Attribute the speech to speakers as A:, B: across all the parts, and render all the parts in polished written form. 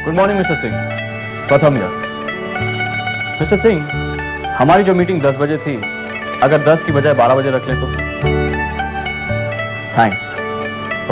A: Good morning mister Singh, प्रथम यार। Mister Singh, हमारी जो मीटिंग 10 बजे थी, अगर 10 की बजाय 12 बजे रख लें तो? Thanks.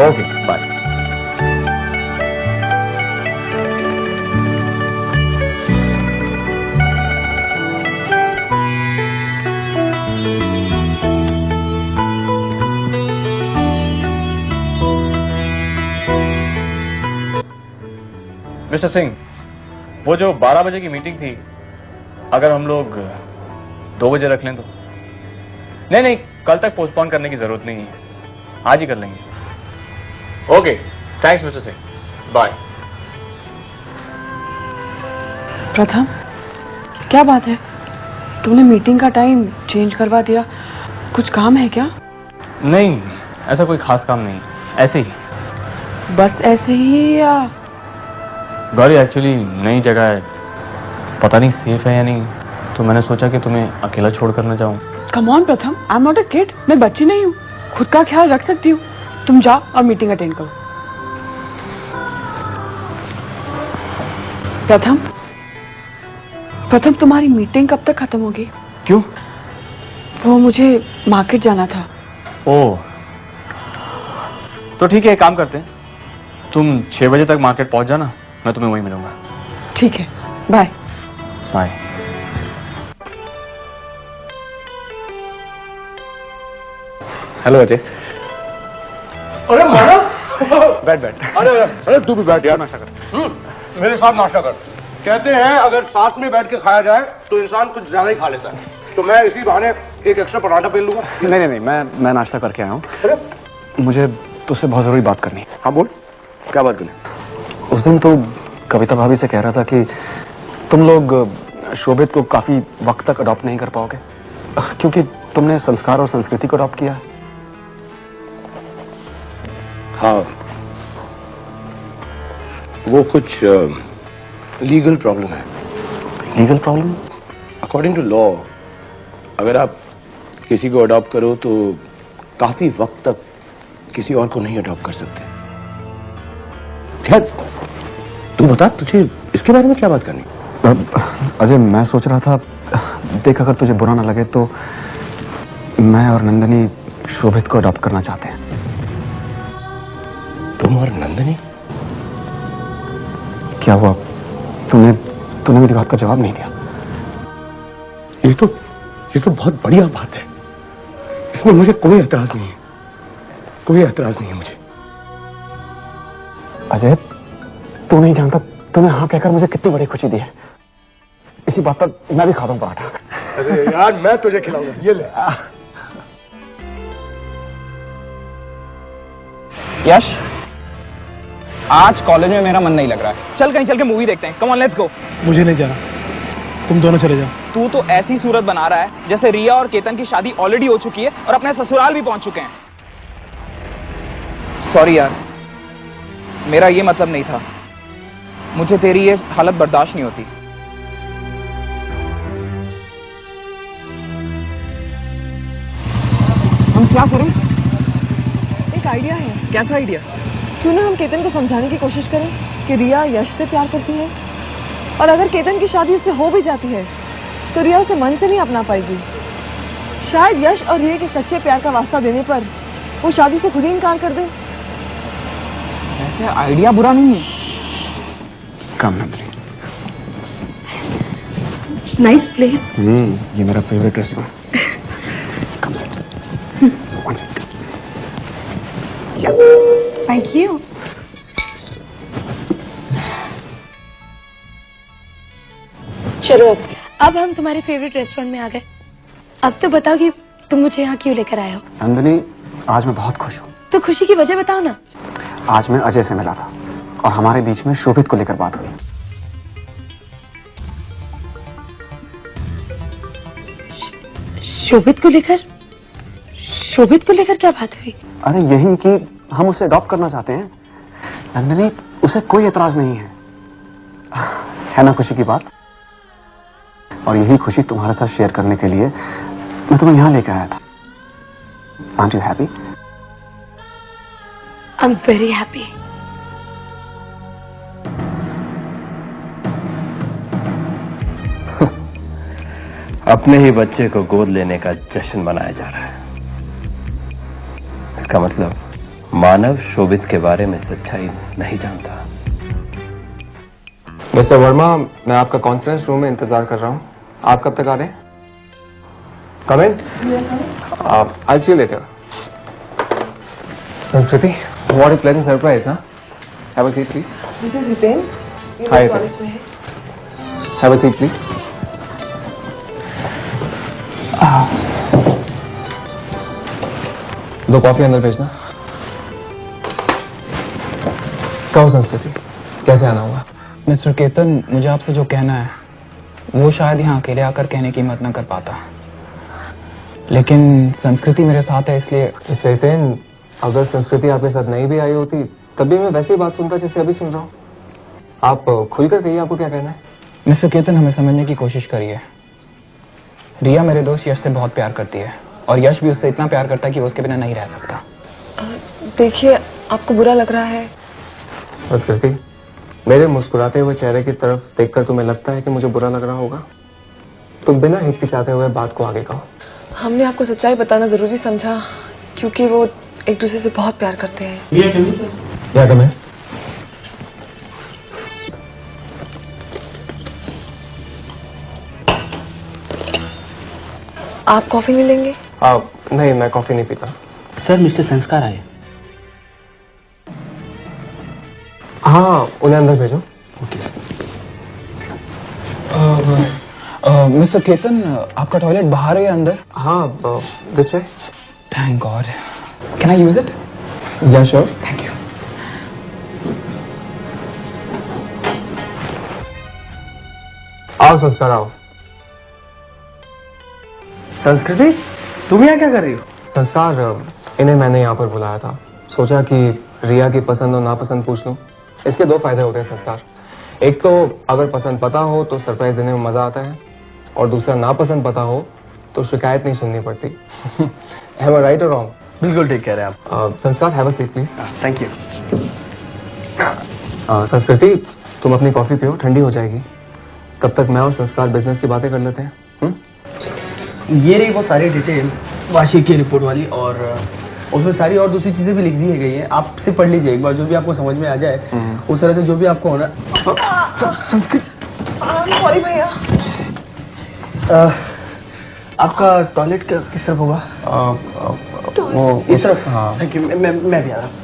A: Okay, bye. Mister Singh, वो जो 12 बजे की मीटिंग थी, अगर हम लोग 2 बजे रख लें तो? नहीं नहीं, कल तक पोस्टपोन करने की जरूरत नहीं है, आज ही कर लेंगे। Okay, thanks mister Singh, bye.
B: Pratham, क्या बात है? तुमने मीटिंग का टाइम चेंज करवा दिया, कुछ काम है क्या?
A: नहीं, ऐसा कोई खास काम नहीं, ऐसे ही।
B: बस ऐसे ही या?
A: गाड़ी एक्चुअली नई जगह है, पता नहीं सेफ है या नहीं, तो मैंने सोचा कि तुम्हें अकेला छोड़ कर न जाऊं।
B: कम ऑन प्रथम, I am not a kid, मैं बच्ची नहीं हूँ, खुद का ख्याल रख सकती हूँ। तुम जाओ और मीटिंग अटेंड करो। प्रथम, प्रथम तुम्हारी मीटिंग कब तक खत्म होगी?
A: क्यों?
B: वो मुझे मार्केट जाना था।
A: ओह, तो ठीक है, एक काम करते हैं, तुम 6 बजे तक मार्केट पहुंच जाना, मैं तुम्हें वहीं मिलूंगा।
B: ठीक है, बाय।
A: बाय। हेलो अजय।
C: अरे मैडम,
A: बैठ बैठ।
C: अरे तू भी बैठ यार, नाश्ता कर। मेरे साथ नाश्ता कर। कहते हैं अगर साथ में बैठ के खाया जाए तो इंसान कुछ ज्यादा ही खा लेता है, तो मैं इसी बहाने एक एक्स्ट्रा पराठा पेल लूंगा।
A: नहीं नहीं, मैं नाश्ता करके आया हूँ। मुझे तुझसे बहुत जरूरी बात करनी है।
C: हाँ बोल, क्या बात करनी?
A: उस दिन तो कविता भाभी से कह रहा था कि तुम लोग शोभित को काफी वक्त तक अडॉप्ट नहीं कर पाओगे, क्योंकि तुमने संस्कार और संस्कृति को अडॉप्ट किया है।
C: हाँ, वो कुछ लीगल प्रॉब्लम है।
A: Legal problem?
C: According to law, अगर आप किसी को अडॉप्ट करो तो काफी वक्त तक किसी और को नहीं अडॉप्ट कर सकते। खैर, तू बता, तुझे इसके बारे में क्या बात करनी?
A: अजय, मैं सोच रहा था, देख अगर तुझे बुरा ना लगे तो मैं और नंदनी शोभित को अडॉप्ट करना चाहते हैं।
C: तुम और नंदनी?
A: क्या हुआ, तूने मेरी बात का जवाब नहीं दिया?
C: ये तो बहुत बढ़िया बात है, इसमें मुझे कोई एतराज नहीं है, कोई एतराज नहीं है मुझे।
A: अजय, तू नहीं जानता तूने हाँ कहकर मुझे कितनी बड़ी खुशी दी है। इसी बात पर मैं भी खाता हूँ पराठा।
C: अरे यार, मैं तुझे खिलाऊंगा, ये ले।
D: यश, आज कॉलेज में मेरा मन नहीं लग रहा है, चल कहीं चल के मूवी देखते हैं। Come on, let's go.
E: मुझे नहीं जाना, तुम दोनों चले जाओ।
D: तू तो ऐसी सूरत बना रहा है जैसे रिया और केतन की शादी ऑलरेडी हो चुकी है और अपने ससुराल भी पहुंच चुके हैं। सॉरी यार, मेरा ये मतलब नहीं था, मुझे तेरी ये हालत बर्दाश्त नहीं होती। हम क्या करें?
B: एक आइडिया है।
D: कैसा आइडिया?
B: क्यों ना हम केतन को समझाने की कोशिश करें कि रिया यश से प्यार करती है, और अगर केतन की शादी उससे हो भी जाती है तो रिया उसे मन से नहीं अपना पाएगी। शायद यश और रिया के सच्चे प्यार का वास्ता देने पर वो शादी से खुद ही इनकार कर दे।
D: ऐसे आइडिया बुरा नहीं है।
A: कम नंदनी।
B: Nice place.
A: ये मेरा फेवरेट रेस्टोरेंट। कम से
B: थैंक यू।
F: चलो, अब हम तुम्हारे फेवरेट रेस्टोरेंट में आ गए। अब तो बताओ कि तुम मुझे यहाँ क्यों लेकर आए हो?
A: नंदनी, आज मैं बहुत खुश हूँ।
F: तो खुशी की वजह बताओ ना।
A: आज मैं अजय से मिला था और हमारे बीच में शोभित को लेकर बात हुई।
F: शोभित को लेकर? शोभित को लेकर क्या बात हुई?
A: अरे यही कि हम उसे अडॉप्ट करना चाहते हैं। नंदनी, उसे कोई एतराज नहीं है ना खुशी की बात? और यही खुशी तुम्हारे साथ शेयर करने के लिए मैं तुम्हें यहां लेकर आया था। Aren't you happy?
F: I'm very happy.
G: अपने ही बच्चे को गोद लेने का जश्न मनाया जा रहा है। इसका मतलब मानव शोभित के बारे में सच्चाई नहीं जानता।
A: मिस्टर वर्मा, मैं आपका कॉन्फ्रेंस रूम में इंतजार कर रहा हूँ। आप कब तक आ रहे हैं? कम इन। आई सी यू लेटर। संस्कृति, व्हाट ए प्लेजेंट सरप्राइज, हाँ? Have a seat please.
B: This is Hiten, ये
A: Hi,
B: कॉलेज में है।
A: Have a seat please. दो कॉफी अंदर भेजना। कहो संस्कृति, कैसे आना होगा?
D: मिस्टर केतन, मुझे आपसे जो कहना है वो शायद यहाँ अकेले आकर कहने की हिम्मत न कर पाता, लेकिन संस्कृति मेरे साथ है इसलिए।
A: हितेन, अगर संस्कृति आपके साथ नहीं भी आई होती तब भी मैं वैसी बात सुनता जैसे अभी सुन रहा हूँ। आप खुलकर कहिए, आपको क्या कहना है?
D: मिस्टर केतन, हमें समझने की कोशिश करिए। रिया मेरे दोस्त यश से बहुत प्यार करती है और यश भी उससे इतना प्यार करता है कि वो उसके बिना नहीं रह सकता।
B: देखिए, आपको बुरा लग रहा है।
A: संस्कृति, मेरे मुस्कुराते हुए चेहरे की तरफ देखकर तुम्हें लगता है कि मुझे बुरा लग रहा होगा? तुम बिना हिचकिचाते हुए बात को आगे कहो।
B: हमने आपको सच्चाई बताना जरूरी समझा क्योंकि वो एक दूसरे से बहुत प्यार करते हैं।
A: या कमें?
B: आप कॉफी नहीं लेंगे?
A: नहीं, मैं कॉफी नहीं पीता।
E: सर, मिस्टर संस्कार आए।
A: हाँ, उन्हें अंदर भेजो।
D: मिस्टर केतन, आपका टॉयलेट बाहर है या अंदर?
A: हाँ, this way.
D: Thank God. Can I use it?
A: या श्योर।
D: Thank you.
A: आओ संस्कार, आओ।
E: संस्कृति, तुम यहाँ क्या कर रही हो?
A: संस्कार, इन्हें मैंने यहाँ पर बुलाया था। सोचा कि रिया की पसंद और नापसंद पूछ लूं। इसके दो फायदे होते हैं संस्कार। एक तो अगर पसंद पता हो तो सरप्राइज देने में मजा आता है, और दूसरा नापसंद पता हो तो शिकायत नहीं सुननी पड़ती। Am I right or wrong?
E: बिल्कुल ठीक कह रहे हैं आप।
A: संस्कार, have a seat please.
E: Thank you.
A: संस्कृति, तुम अपनी कॉफी पियो, ठंडी हो जाएगी। तब तक मैं और संस्कार बिजनेस की बातें कर लेते हैं।
E: ये रही वो सारी डिटेल्स वार्षिक की रिपोर्ट वाली, और उसमें सारी और दूसरी चीजें भी लिख दी गई हैं। आप सिर्फ पढ़ लीजिए एक बार, जो भी आपको समझ में आ जाए उस तरह से जो भी आपको होना।
B: सॉरी भैया।
E: आपका टॉयलेट किस तरफ होगा?
A: वो
E: इस तरफ।
A: हाँ।
E: थैंक यू, मैं भी आ रहा हूँ।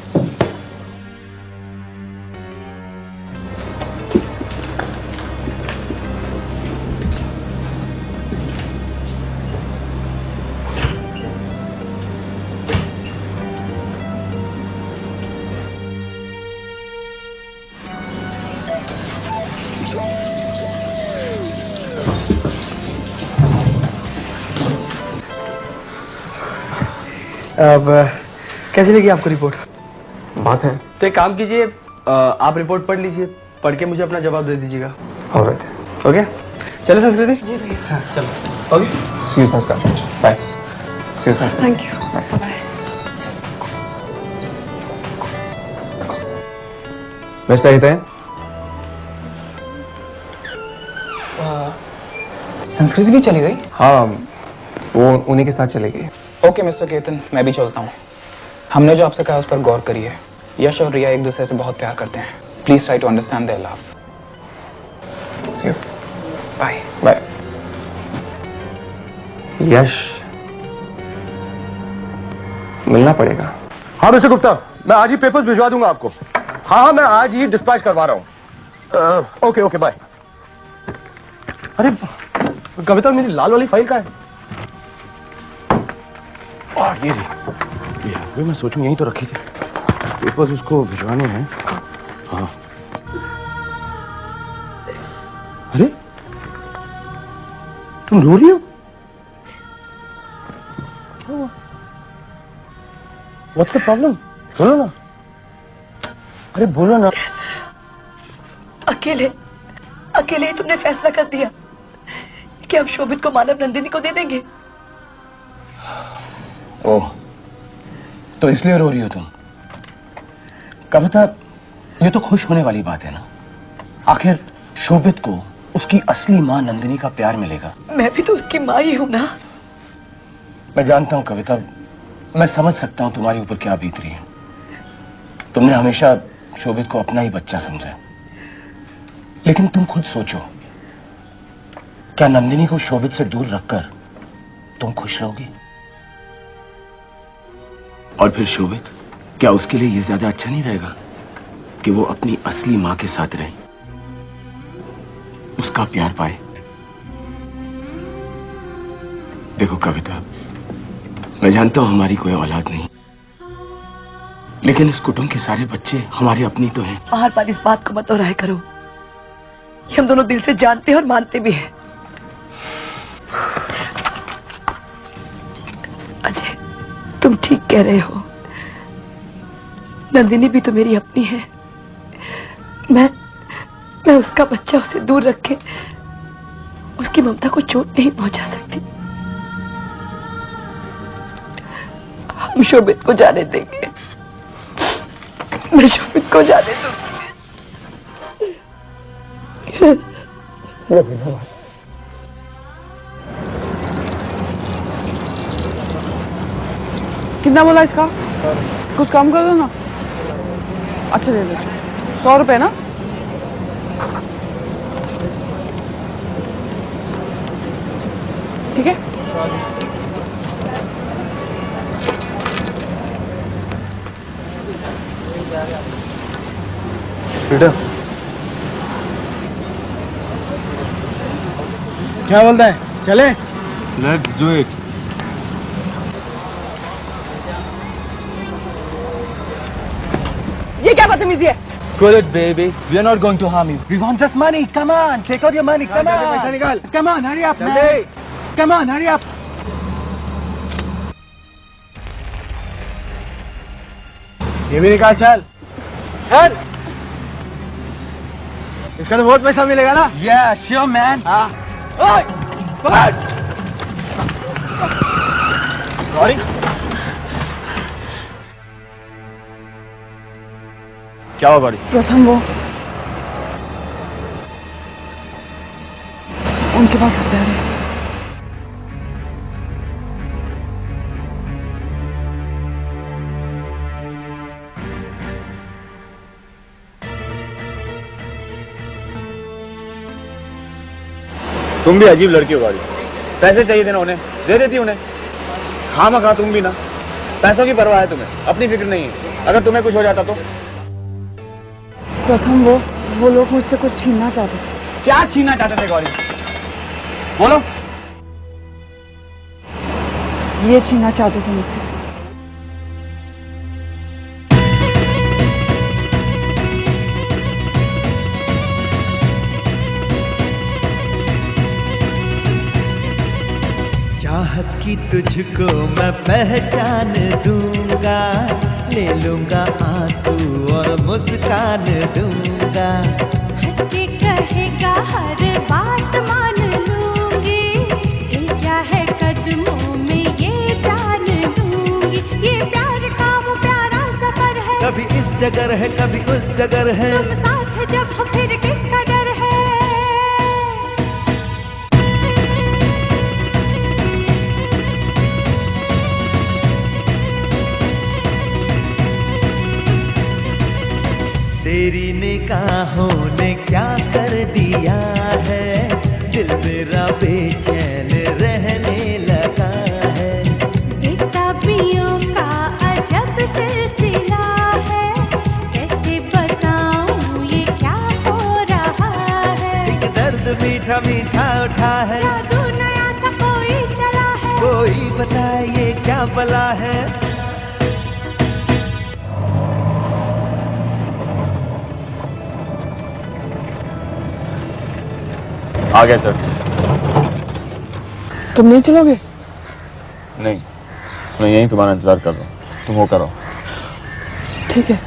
E: अब कैसी लगी आपको रिपोर्ट?
A: बात है।
E: तो एक काम कीजिए, आप रिपोर्ट पढ़ लीजिए, पढ़ के मुझे अपना जवाब दे दीजिएगा।
A: ऑलराइट।
E: ओके, चलो संस्कृति।
B: जी भैया।
E: हाँ, चलो। Okay,
A: see you Sanskar. Bye. See you Sanskar.
B: Thank you. Bye.
A: Mister Hiten,
D: Sanskriti भी चली गई?
A: हाँ, वो उन्हीं के साथ चली गई।
D: ओके मिस्टर केतन, मैं भी चलता हूँ। हमने जो आपसे कहा उस पर गौर करिए। यश और रिया एक दूसरे से बहुत प्यार करते हैं। Please try to understand their love. See you. Bye
A: bye. Yash, मिलना पड़ेगा।
C: हाँ मिस्टर गुप्ता, मैं आज ही पेपर्स भिजवा दूंगा आपको। हाँ, मैं आज ही डिस्पैच करवा रहा हूँ। Okay okay, bye. अरे कविता, मेरी लाल वाली फाइल का है। ये रही। ये मैं सोचूं यहीं तो रखी थी। पेपर्स उसको भिजवाने हैं। हाँ। अरे तुम रो रही हो? What's the problem? बोलो ना। अरे बोलो ना।
F: अकेले ही तुमने फैसला कर दिया कि अब शोभित को मानव नंदिनी को दे देंगे।
C: ओह, तो इसलिए रो रही हो तुम? कविता, ये तो खुश होने वाली बात है ना। आखिर शोभित को उसकी असली मां नंदिनी का प्यार मिलेगा।
F: मैं भी तो उसकी माँ ही हूँ ना।
C: मैं जानता हूं कविता, मैं समझ सकता हूं तुम्हारे ऊपर क्या बीत रही है। तुमने हमेशा शोभित को अपना ही बच्चा समझा, लेकिन तुम खुद सोचो, क्या नंदिनी को शोभित से दूर रखकर तुम खुश रहोगी? और फिर शोभित, क्या उसके लिए यह ज्यादा अच्छा नहीं रहेगा कि वो अपनी असली मां के साथ रहे, उसका प्यार पाए? देखो कविता, मैं जानता हूं हमारी कोई औलाद नहीं, लेकिन इस कुटुंब के सारे बच्चे हमारे अपनी तो हैं।
F: बार बार इस बात को मत दोहराया करो, ये हम दोनों दिल से जानते हैं और मानते भी हैं। अजय, तुम ठीक कह रहे हो, नंदिनी भी तो मेरी अपनी है। मैं उसका बच्चा उसे दूर रखे उसकी ममता को चोट नहीं पहुंचा सकती। हम शोभित को जाने देंगे, मैं शोभित को जाने दूंगी।
B: कितना बोला इसका? कुछ कम कर दो ना। अच्छा दे दो, 100 रुपए ना। ठीक है।
E: बेटा क्या बोलता है, चले?
C: Let's do it.
B: ये क्या बदतमीजी है?
E: Cool it, baby. We are not going to harm you. We want just money. Come on, take out your money. Come on. पैसा निकाल. Come on, hurry up, man. Come on, hurry up. ये भी निकाल, चल. चल. इसका तो बहुत पैसा मिलेगा ना? Yeah, sure, man. हाँ. ओए, पकड़. Sorry. क्या हुआ गाड़ी?
B: प्रथम वो उनके पास हथियार है।
C: तुम भी अजीब लड़की हो गाड़ी। पैसे चाहिए थे ना उन्हें, दे देती उन्हें। खामखा तुम भी ना, पैसों की परवाह है तुम्हें, अपनी फिक्र नहीं है। अगर तुम्हें कुछ हो जाता तो?
B: प्रथम वो लोग मुझसे कुछ छीनना चाहते थे।
E: क्या छीनना चाहते थे गौरी? बोलो।
B: ये छीनना चाहते थे मुझसे।
H: चाहत की तुझको मैं पहचान दूंगा, ले लूंगा आंसू और मुस्कान दूंगा।
I: हंस के कहेगा हर बात मान लूंगी, क्या है कदमों में ये जान दूंगी। ये प्यार का वो प्यारा सफर है,
H: कभी इस जगह है कभी उस जगह है।
I: तुम साथ जब हो फिर किसका डर है।
H: तेरी निगाहों ने क्या कर दिया है, दिल मेरा बेचैन रहने लगा है।
I: बेताबियों का अजब सिलसिला है, कैसे बताऊं ये क्या हो रहा है।
H: एक दर्द मीठा मीठा उठा है,
I: जादू नया सा कोई चला है।
H: कोई बताए ये क्या बला है।
C: आ गया सर।
B: तुम नहीं चलोगे?
C: नहीं, मैं यहीं तुम्हारा इंतजार कर रहा हूँ, तुम वो करो।
B: ठीक है।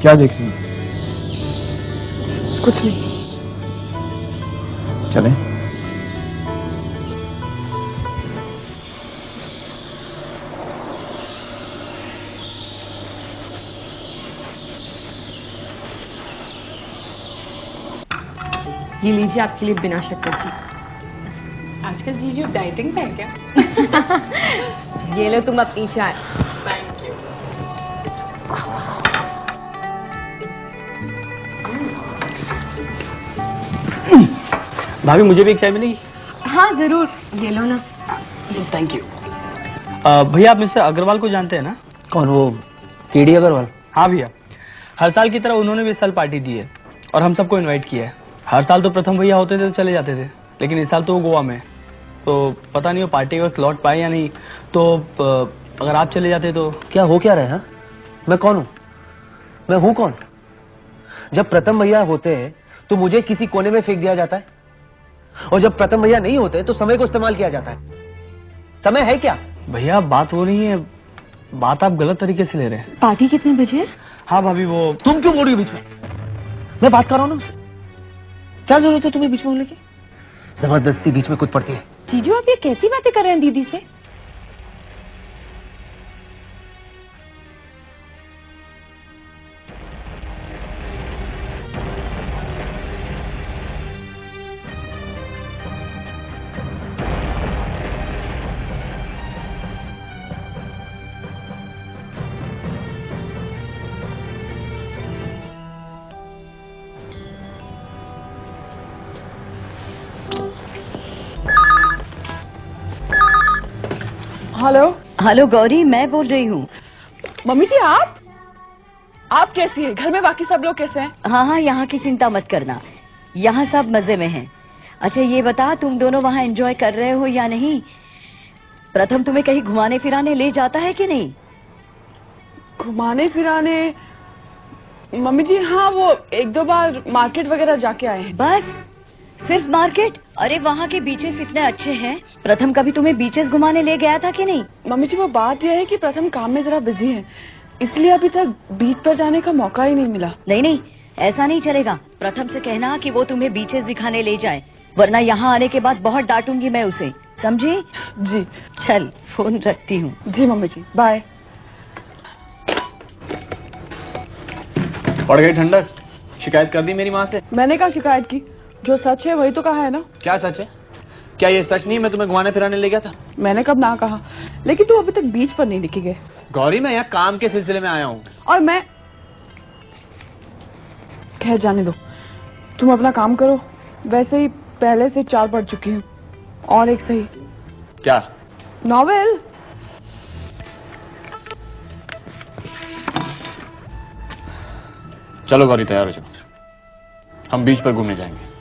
E: क्या देख रही हैं?
B: कुछ नहीं।
E: चलें?
F: ये लीजिए आपके लिए बिना शक्कर की।
J: आजकल जीजू डाइटिंग पे है क्या?
F: ये लो तुम अपनी चाय।
J: Thank you.
E: भाभी मुझे भी एक चाय मिलेगी?
F: हाँ जरूर, ये लो ना।
E: Thank you. भैया आप मिस्टर अग्रवाल को जानते हैं ना? कौन, वो केडी अग्रवाल? हाँ भैया, हर साल की तरह उन्होंने भी इस साल पार्टी दी है और हम सबको इनवाइट किया है। हर साल तो प्रथम भैया होते थे तो चले जाते थे, लेकिन इस साल तो वो गोवा में, तो पता नहीं वो पार्टी का स्लॉट पाए या नहीं। तो अगर आप चले जाते तो।
A: क्या हो क्या रहे हैं? मैं कौन हूं? मैं हूं कौन? जब प्रथम भैया होते हैं तो मुझे किसी कोने में फेंक दिया जाता है, और जब प्रथम भैया नहीं होते तो समय को इस्तेमाल किया जाता है। समय है क्या?
E: भैया बात हो रही है, बात आप गलत तरीके से ले रहे हैं।
F: पार्टी कितने बजे है?
E: हाँ भाभी वो।
A: तुम क्यों बोल रही हो बीच में? मैं बात कर रहा हूं ना उससे। क्या जरूरत है तुम्हें बीच में बोलने की? जबरदस्ती बीच में कूद पड़ती है।
F: जीजू आप ये कैसी बातें कर रहे हैं दीदी से?
B: हेलो।
F: हेलो गौरी, मैं बोल रही हूँ।
B: मम्मी जी आप कैसी है? घर में बाकी सब लोग कैसे हैं?
F: हाँ हाँ, यहाँ की चिंता मत करना, यहाँ सब मजे में हैं। अच्छा ये बता, तुम दोनों वहाँ एंजॉय कर रहे हो या नहीं? प्रथम तुम्हें कहीं घुमाने फिराने ले जाता है कि नहीं?
B: घुमाने फिराने? मम्मी जी हाँ, वो एक दो बार मार्केट वगैरह जाके आए हैं।
F: बस सिर्फ मार्केट? अरे वहाँ के बीचेस इतने अच्छे हैं। प्रथम कभी तुम्हें बीचेस घुमाने ले गया था कि नहीं?
B: मम्मी जी वो बात यह है कि प्रथम काम में जरा बिजी है, इसलिए अभी तक बीच पर जाने का मौका ही नहीं मिला।
F: नहीं नहीं, ऐसा नहीं चलेगा। प्रथम से कहना कि वो तुम्हें बीचेस दिखाने ले जाए, वरना यहाँ आने के बाद बहुत डांटूंगी मैं उसे, समझी?
B: जी।
F: चल फोन रखती हूँ।
B: जी मम्मी जी, बाय।
C: पड़ गई ठंडक? शिकायत कर दी मेरी माँ से?
B: मैंने कहा शिकायत की? जो सच है वही तो कहा है ना।
C: क्या सच है? क्या ये सच नहीं मैं तुम्हें घुमाने फिराने ले गया था?
B: मैंने कब ना कहा, लेकिन तुम अभी तक बीच पर नहीं दिखी गए।
C: गौरी मैं यहाँ काम के सिलसिले में आया हूँ।
B: और मैं, खैर जाने दो, तुम अपना काम करो। वैसे ही पहले से 4 पढ़ चुकी हूँ, और एक सही।
C: क्या?
B: नॉवेल।
C: चलो गौरी तैयार हो जाओ, हम बीच पर घूमने जाएंगे।